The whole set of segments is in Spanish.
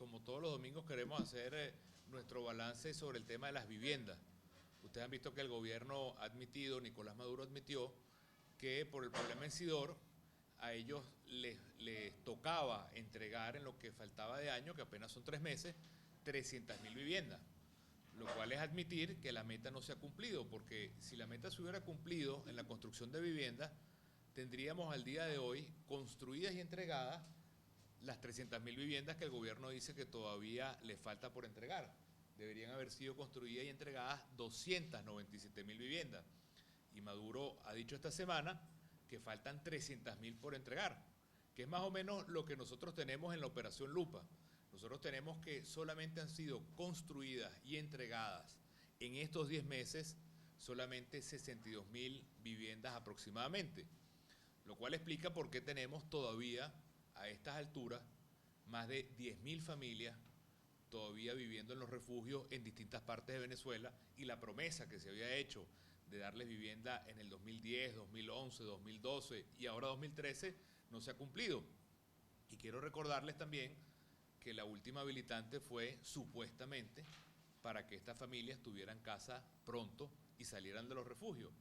como todos los domingos queremos hacer nuestro balance sobre el tema de las viviendas. Ustedes han visto que el gobierno ha admitido, Nicolás Maduro admitió, que por el problema en Sidor, a ellos les tocaba entregar en lo que faltaba de año, que apenas son 3 meses, 300.000 viviendas. Lo cual es admitir que la meta no se ha cumplido, porque si la meta se hubiera cumplido en la construcción de viviendas, tendríamos al día de hoy construidas y entregadas las 300.000 viviendas que el gobierno dice que todavía le falta por entregar. Deberían haber sido construidas y entregadas 297.000 viviendas. Y Maduro ha dicho esta semana que faltan 300.000 por entregar, que es más o menos lo que nosotros tenemos en la Operación Lupa. Nosotros tenemos que solamente han sido construidas y entregadas en estos 10 meses solamente 62.000 viviendas aproximadamente, lo cual explica por qué tenemos todavía a estas alturas más de 10.000 familias todavía viviendo en los refugios en distintas partes de Venezuela, y la promesa que se había hecho de darles vivienda en el 2010, 2011, 2012 y ahora 2013 no se ha cumplido. Y quiero recordarles también que la última habilitante fue supuestamente para que estas familias tuvieran casa pronto y salieran de los refugios.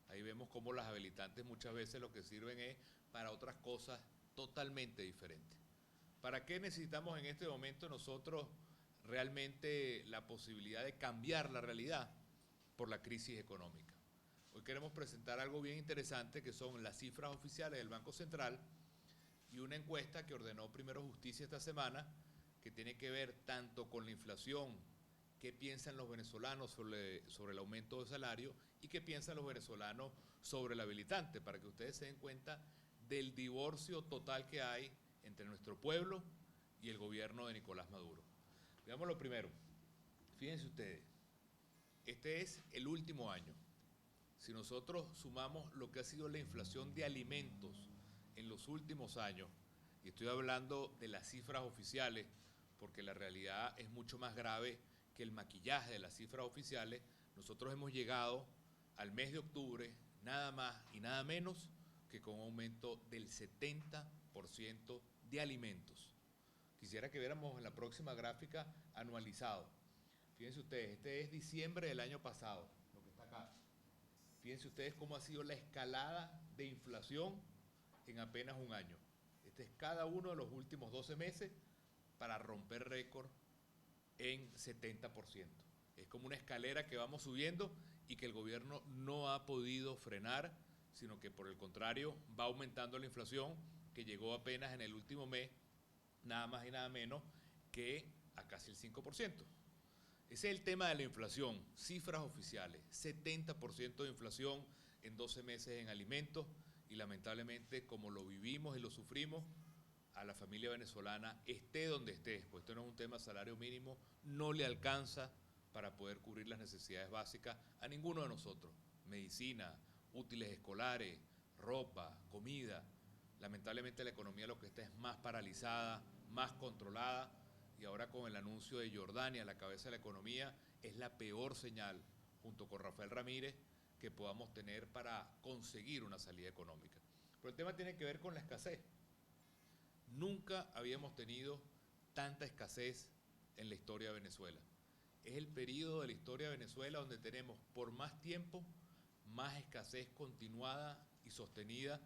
Ahí vemos cómo las habilitantes muchas veces lo que sirven es para otras cosas totalmente diferentes. ¿Para qué necesitamos en este momento nosotros realmente la posibilidad de cambiar la realidad? Por la crisis económica. Hoy queremos presentar algo bien interesante, que son las cifras oficiales del Banco Central y una encuesta que ordenó Primero Justicia esta semana, que tiene que ver tanto con la inflación, qué piensan los venezolanos sobre el aumento de salario y qué piensan los venezolanos sobre el habilitante, para que ustedes se den cuenta del divorcio total que hay entre nuestro pueblo y el gobierno de Nicolás Maduro. Veamos lo primero. Fíjense ustedes, este es el último año. Si nosotros sumamos lo que ha sido la inflación de alimentos en los últimos años, y estoy hablando de las cifras oficiales, porque la realidad es mucho más grave que el maquillaje de las cifras oficiales, nosotros hemos llegado al mes de octubre nada más y nada menos que con un aumento del 70% de alimentos. Quisiera que viéramos en la próxima gráfica anualizado. Fíjense ustedes, este es diciembre del año pasado, lo que está acá. Fíjense ustedes cómo ha sido la escalada de inflación en apenas un año. Este es cada uno de los últimos 12 meses para romper récord en 70%. Es como una escalera que vamos subiendo y que el gobierno no ha podido frenar, sino que por el contrario va aumentando la inflación, que llegó apenas en el último mes, nada más y nada menos que a casi el 5%. Ese es el tema de la inflación, cifras oficiales, 70% de inflación en 12 meses en alimentos, y lamentablemente, como lo vivimos y lo sufrimos, a la familia venezolana, esté donde esté, pues esto no es un tema de salario mínimo, no le alcanza para poder cubrir las necesidades básicas a ninguno de nosotros. Medicina, útiles escolares, ropa, comida. Lamentablemente la economía lo que está es más paralizada, más controlada, y ahora con el anuncio de Jordania a la cabeza de la economía, es la peor señal, junto con Rafael Ramírez, que podamos tener para conseguir una salida económica. Pero el tema tiene que ver con la escasez. Nunca habíamos tenido tanta escasez en la historia de Venezuela. Es el periodo de la historia de Venezuela donde tenemos por más tiempo más escasez continuada y sostenida.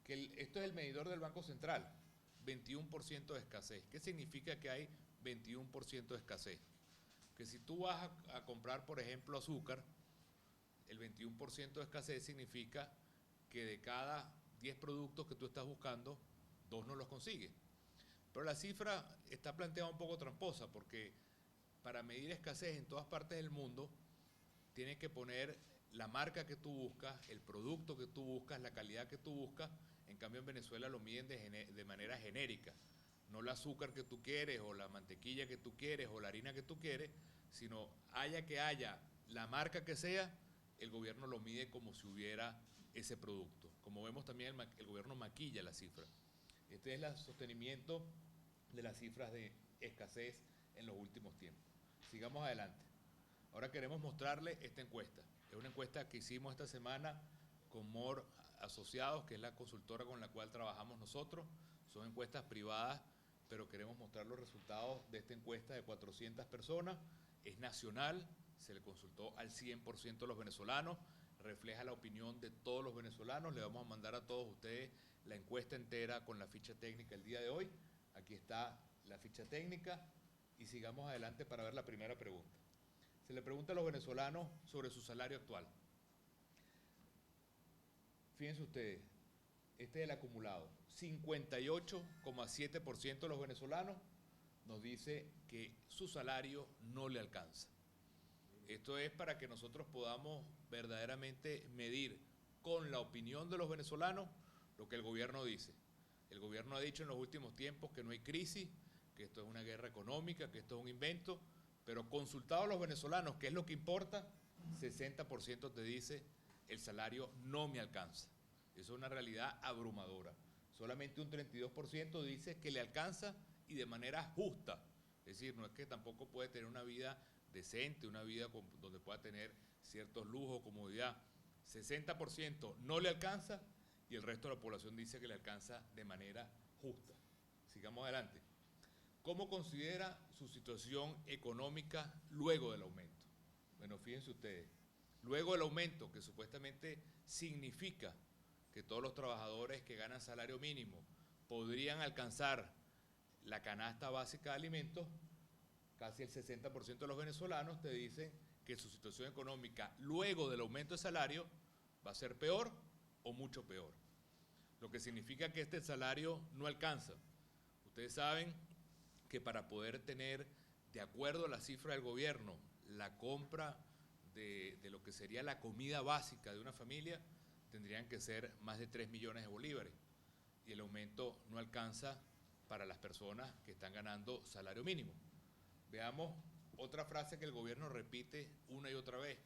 Esto es el medidor del Banco Central, 21% de escasez. ¿Qué significa que hay 21% de escasez? Que si tú vas a comprar, por ejemplo, azúcar, el 21% de escasez significa que de cada 10 productos que tú estás buscando, 2 no los consigues. Pero la cifra está planteada un poco tramposa, porque para medir escasez en todas partes del mundo, tienes que poner la marca que tú buscas, el producto que tú buscas, la calidad que tú buscas. En cambio, en Venezuela lo miden de manera genérica. No el azúcar que tú quieres, o la mantequilla que tú quieres, o la harina que tú quieres, sino que haya la marca que sea, el gobierno lo mide como si hubiera ese producto. Como vemos también, el gobierno maquilla la cifra. Este es el sostenimiento de las cifras de escasez en los últimos tiempos. Sigamos adelante. Ahora queremos mostrarle esta encuesta. Es una encuesta que hicimos esta semana con More Asociados, que es la consultora con la cual trabajamos nosotros. Son encuestas privadas pero queremos mostrar los resultados de esta encuesta de 400 personas. Es nacional, se le consultó al 100% de los venezolanos, refleja la opinión de todos los venezolanos. Le vamos a mandar a todos ustedes la encuesta entera con la ficha técnica el día de hoy. Aquí está la ficha técnica y sigamos adelante para ver la primera pregunta. Se le pregunta a los venezolanos sobre su salario actual. Fíjense ustedes, este es el acumulado. 58,7% de los venezolanos nos dice que su salario no le alcanza. Esto es para que nosotros podamos verdaderamente medir con la opinión de los venezolanos lo que el gobierno dice. El gobierno ha dicho en los últimos tiempos que no hay crisis, que esto es una guerra económica, que esto es un invento, pero consultados a los venezolanos, ¿qué es lo que importa? 60% te dice el salario no me alcanza. Eso es una realidad abrumadora. Solamente un 32% dice que le alcanza y de manera justa. Es decir, no es que tampoco puede tener una vida decente, una vida donde pueda tener ciertos lujos, comodidad. 60% no le alcanza y el resto de la población dice que le alcanza de manera justa. Sigamos adelante. ¿Cómo considera su situación económica luego del aumento? Bueno, fíjense ustedes, luego del aumento, que supuestamente significa que todos los trabajadores que ganan salario mínimo podrían alcanzar la canasta básica de alimentos, casi el 60% de los venezolanos te dicen que su situación económica luego del aumento de salario va a ser peor o mucho peor. Lo que significa que este salario no alcanza. Ustedes saben que para poder tener, de acuerdo a la cifra del gobierno, la compra de lo que sería la comida básica de una familia, tendrían que ser más de 3 millones de bolívares. Y el aumento no alcanza para las personas que están ganando salario mínimo. Veamos otra frase que el gobierno repite una y otra vez.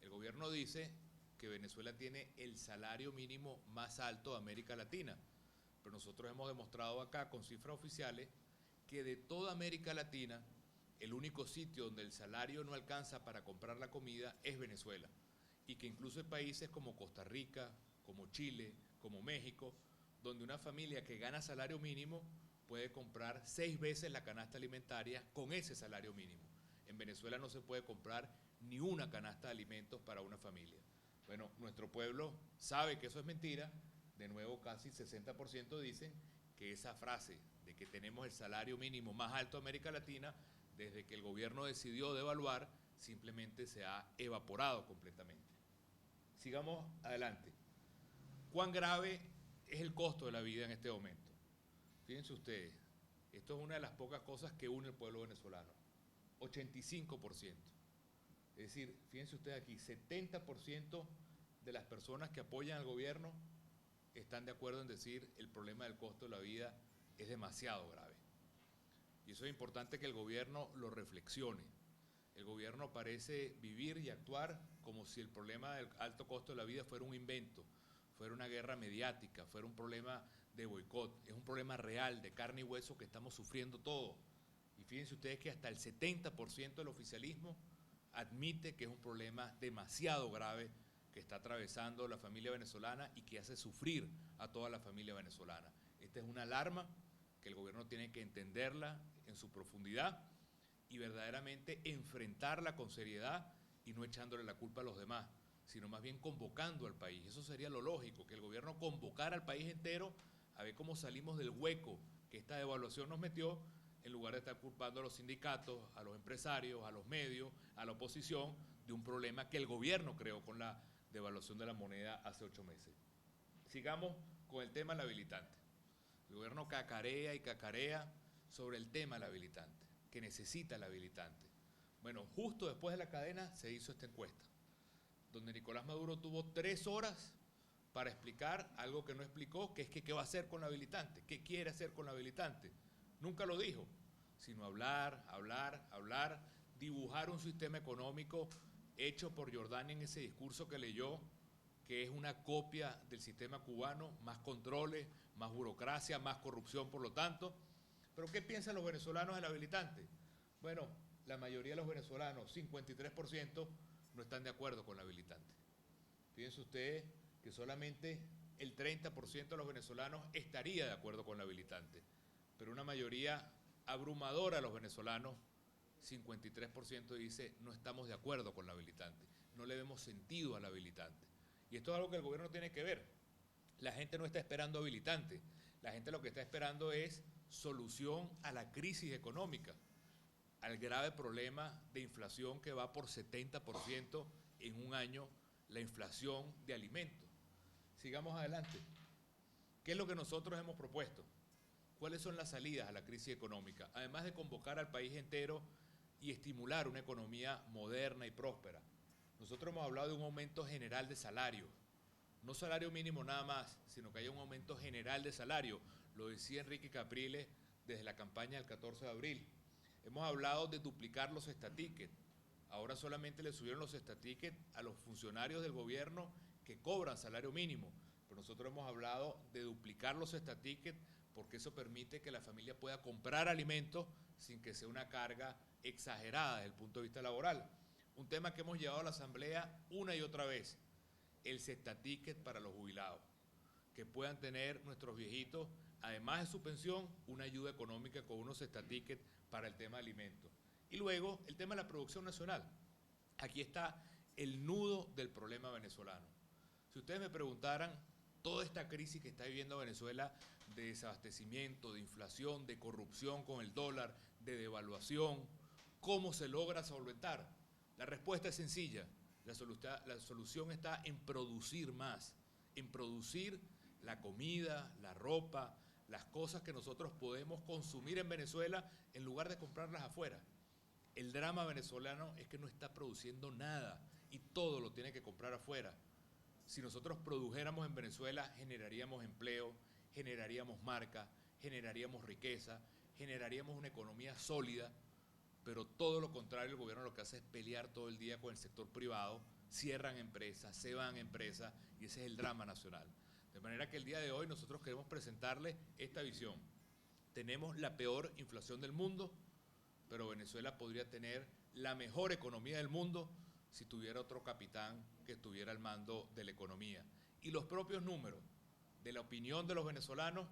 El gobierno dice que Venezuela tiene el salario mínimo más alto de América Latina, pero nosotros hemos demostrado acá con cifras oficiales que de toda América Latina el único sitio donde el salario no alcanza para comprar la comida es Venezuela, y que incluso hay países como Costa Rica, como Chile, como México, donde una familia que gana salario mínimo puede comprar 6 veces la canasta alimentaria con ese salario mínimo. En Venezuela no se puede comprar ni una canasta de alimentos para una familia. Bueno, nuestro pueblo sabe que eso es mentira. De nuevo, casi 60% dicen que esa frase de que tenemos el salario mínimo más alto de América Latina, desde que el gobierno decidió devaluar, simplemente se ha evaporado completamente. Sigamos adelante. ¿Cuán grave es el costo de la vida en este momento? Fíjense ustedes, esto es una de las pocas cosas que une al pueblo venezolano. 85%. Es decir, fíjense ustedes aquí, 70% de las personas que apoyan al gobierno están de acuerdo en decir el problema del costo de la vida es demasiado grave. Y eso es importante que el gobierno lo reflexione. El gobierno parece vivir y actuar como si el problema del alto costo de la vida fuera un invento, fuera una guerra mediática, fuera un problema de boicot. Es un problema real, de carne y hueso que estamos sufriendo todos. Y fíjense ustedes que hasta el 70% del oficialismo admite que es un problema demasiado grave que está atravesando la familia venezolana y que hace sufrir a toda la familia venezolana. Esta es una alarma que el gobierno tiene que entenderla en su profundidad y verdaderamente enfrentarla con seriedad y no echándole la culpa a los demás, sino más bien convocando al país. Eso sería lo lógico, que el gobierno convocara al país entero a ver cómo salimos del hueco que esta devaluación nos metió, en lugar de estar culpando a los sindicatos, a los empresarios, a los medios, a la oposición, de un problema que el gobierno creó con la devaluación de la moneda hace 8 meses. Sigamos con el tema del habilitante. El gobierno cacarea y cacarea sobre el tema del habilitante, que necesita el habilitante. Bueno, justo después de la cadena se hizo esta encuesta, donde Nicolás Maduro tuvo 3 horas para explicar algo que no explicó, que es que qué va a hacer con el habilitante, qué quiere hacer con el habilitante. Nunca lo dijo, sino hablar, dibujar un sistema económico hecho por Jordania en ese discurso que leyó, que es una copia del sistema cubano, más controles, más burocracia, más corrupción, por lo tanto. ¿Pero qué piensan los venezolanos del habilitante? Bueno, la mayoría de los venezolanos, 53%, no están de acuerdo con el habilitante. Fíjense ustedes que solamente el 30% de los venezolanos estaría de acuerdo con el habilitante. pero una mayoría abrumadora de los venezolanos, 53% dice no estamos de acuerdo con la habilitante, no le vemos sentido a la habilitante. Y esto es algo que el gobierno tiene que ver. La gente no está esperando habilitante, la gente lo que está esperando es solución a la crisis económica, al grave problema de inflación que va por 70% en un año, la inflación de alimentos. Sigamos adelante. ¿Qué es lo que nosotros hemos propuesto? ¿Cuáles son las salidas a la crisis económica? Además de convocar al país entero y estimular una economía moderna y próspera. Nosotros hemos hablado de un aumento general de salario, no salario mínimo nada más, sino que haya un aumento general de salario. Lo decía Enrique Capriles desde la campaña del 14 de abril. Hemos hablado de duplicar los estatiques. Ahora solamente le subieron los estatiques a los funcionarios del gobierno que cobran salario mínimo. Pero nosotros hemos hablado de duplicar los estatiques porque eso permite que la familia pueda comprar alimentos sin que sea una carga exagerada desde el punto de vista laboral. Un tema que hemos llevado a la Asamblea una y otra vez, el cestaticket para los jubilados, que puedan tener nuestros viejitos, además de su pensión, una ayuda económica con unos cestatickets para el tema de alimentos. Y luego, el tema de la producción nacional. Aquí está el nudo del problema venezolano. Si ustedes me preguntaran, toda esta crisis que está viviendo Venezuela de desabastecimiento, de inflación, de corrupción con el dólar, de devaluación, ¿cómo se logra solventar? La respuesta es sencilla. La solución está en producir más, en producir la comida, la ropa, las cosas que nosotros podemos consumir en Venezuela en lugar de comprarlas afuera. El drama venezolano es que no está produciendo nada y todo lo tiene que comprar afuera. Si nosotros produjéramos en Venezuela, generaríamos empleo, generaríamos marca, generaríamos riqueza, generaríamos una economía sólida, pero todo lo contrario, el gobierno lo que hace es pelear todo el día con el sector privado, cierran empresas, se van empresas, y ese es el drama nacional. De manera que el día de hoy nosotros queremos presentarles esta visión. Tenemos la peor inflación del mundo, pero Venezuela podría tener la mejor economía del mundo si tuviera otro capitán que estuviera al mando de la economía. Y los propios números de la opinión de los venezolanos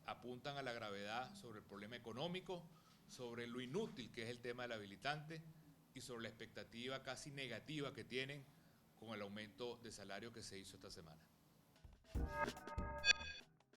apuntan a la gravedad sobre el problema económico, sobre lo inútil que es el tema del habilitante y sobre la expectativa casi negativa que tienen con el aumento de salario que se hizo esta semana.